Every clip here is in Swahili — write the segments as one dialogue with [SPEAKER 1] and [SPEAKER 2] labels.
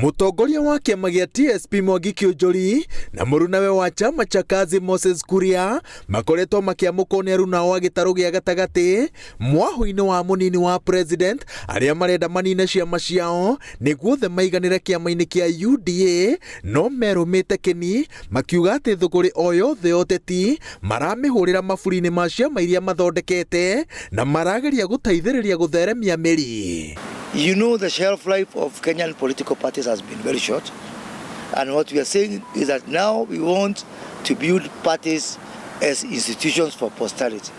[SPEAKER 1] Mutongoria wa kiama gia TSP Mwangi Kĩũnjũri na mũrunawe wa chama cha kazi Moses Kuria makoretwo makiamũkwo nĩ aruna a gĩtarũ gĩa gatagatĩ mwahu-inĩ wa mũnini wa president arĩa marenda manine ciama ciao nĩguo the maiganĩre kĩama-inĩ kĩa UDA, no merũmĩte kĩni makiuga atĩ thũgũrĩ o yothe ya ũteti maramĩhũrĩra maburi-inĩ ma ciama iria mathondekete na marageria gũteithĩrĩria gũtheremia mĩri.
[SPEAKER 2] You know, the shelf life of Kenyan political parties has been very short, and what we are saying is that now we want to build parties as institutions for posterity.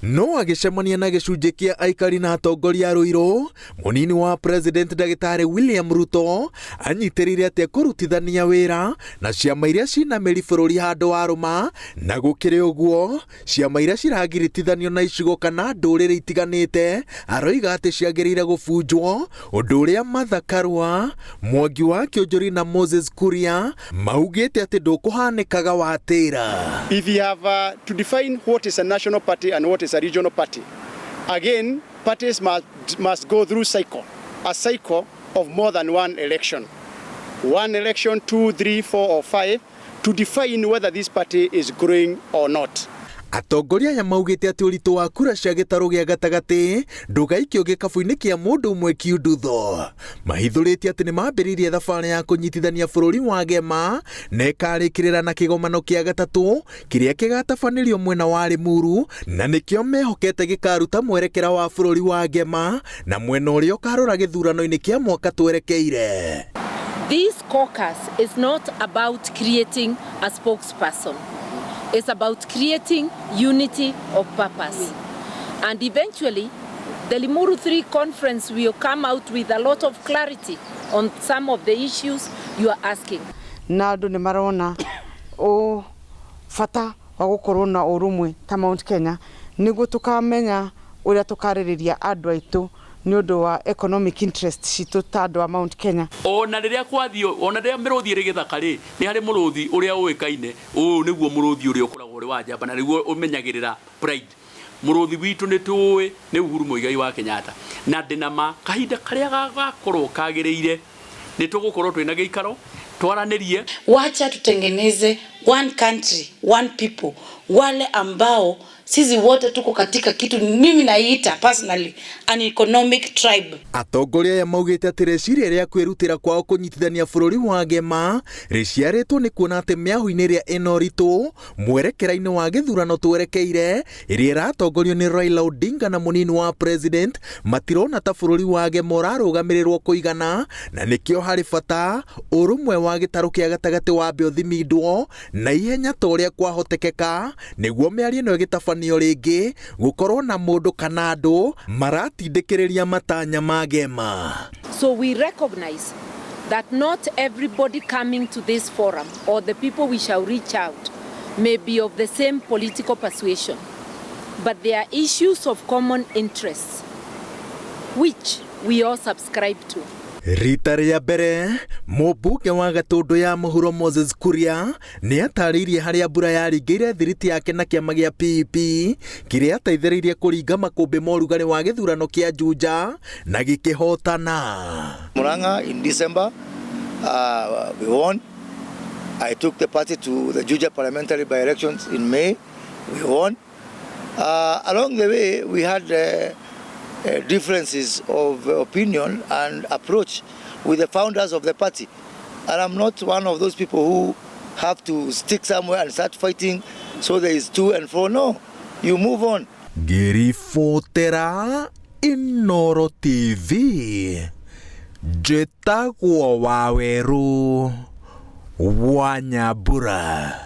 [SPEAKER 1] No agĩcemania na gĩcunjĩ kĩa aikari na atongoria a Ruiru, mũnini wa president Ndagĩtarĩ William Ruto anyitĩrĩire atĩ kũrutithania wĩra na ciama iria cina mĩri bũrũri handũ wa rũma, na gũkĩrĩ ũguo ciama iria ciragiritithanio na icigo kana ndũrĩrĩ itiganĩte aroiga atĩ ciagĩrĩire gũbunjwo, ũndũ ũrĩa Martha Karua, Mwangi wa Kĩũnjũri na Moses Kuria maugĩte atĩ ndũkũhanĩkaga watĩra.
[SPEAKER 3] If you have to define what is a national party and what is a regional party, again, parties must go through a cycle of more than one election. One election, 2, 3, 4 or 5 to define whether this party is growing or not.
[SPEAKER 1] Atongoria aya maugĩte atĩ ũritũ wa kura cia gĩtarũ gĩa gatagatĩ ndũgaikio gĩkabu-inĩ kĩa mũndũ ũmwe kiundutho. Mahithũrĩtie atĩ nĩ mambĩrĩirie thabarĩ ya kũnyitithania bũrũri wa Gema na ĩkarĩkĩrĩra na kĩgomano kĩa gatatũ kĩrĩa kĩgatabanĩrio mwena wa Limuru, na nĩkĩo mehokete gĩkaruta mwerekera wa bũrũri wa Gema na mwena ũrĩa ũkarora gĩthurano-inĩ kĩa mwaka twerekeire.
[SPEAKER 4] This caucus is not about creating a spokesperson. It's about creating unity of purpose. And eventually, the Limuru 3 conference will come out with a lot of clarity on some of the issues you are asking.
[SPEAKER 5] Na andũ nĩ marona o fata wa gũkorwo na ũrũmwe ta Mount Kenya nĩguo tukamenya ũrĩa tukarĩrĩria andũ aitũ nĩ ũndũ wa economic interest citũ ta andũ a Mount Kenya.
[SPEAKER 6] Ona rĩrĩa kwathio, ona rĩrĩa mĩrũthi ĩrĩ gĩthaka rĩ, nĩ harĩ mũrũthi ũrĩa ũĩkaine, nĩguo mũrũthi ũrĩa ũkoragwo ũrĩ wa njamba na nĩguo ũmenyagĩrĩra pride. Mũrũthi witũ nĩ tũĩ nĩ Uhuru Muigai wa Kenyatta, na ndĩnama kahinda karĩa gagakorwo kagĩrĩire nĩ tũgũkorwo twĩna gĩikaro twaranĩrie.
[SPEAKER 7] Wacha tutengeneze one country, one people, wale ambao sisi wote tuko katika kitu mimi naita personally an economic tribe.
[SPEAKER 1] Atongoria aya maugĩte atĩ rĩciria rĩa kwĩrutĩra kwao kũnyitithania bũrũri wa Gema rĩciarĩtwo nĩ kuona atĩ mĩahu-inĩ ĩrĩa ĩna ũritũ mwerekera-inĩ wa gĩthurano twerekeire ĩrĩa ĩratongorio nĩ Raila Odinga na mũnini wa president matirona ta bũrũri wa Gema ũrarũgamĩrĩrwo kũigana, na nĩkĩo harĩ bata ũrũmwe wa gĩtarũ kĩa gatagatĩ wa ũthimindwo na ihenya ta ũrĩa kwahotekeka nĩguo mĩario ĩno ĩgĩtabanio rĩngĩ gũkorwo na mũndũ kana andũ maratindĩkĩrĩria matanya ma Gema.
[SPEAKER 4] So we recognize that not everybody coming to this forum or the people we shall reach out may be of the same political persuasion, but there are issues of common interests which we all subscribe to.
[SPEAKER 1] Rita rĩa mbere mũmbunge wa Gatũndũ ya mũhuro Moses Kuria nĩ atarĩirie harĩa mbura yaringĩire thiriti yake na kĩama gĩa PEP kĩrĩa ateithĩrĩirie kũringa makũmbĩ ma ũrugarĩ wa gĩthurano kĩa Juja na gĩkĩhotana.
[SPEAKER 2] Murang'a in December, we won. I took the party to the Juja parliamentary by-elections in May. We won. Along the way, we had differences of opinion and approach with the founders of the party, and I'm not one of those people who have to stick somewhere and start fighting so there is to and fro. No, you move on.
[SPEAKER 1] Ngĩribotera Inooro TV njĩtagwo Waweru wa Nyambura.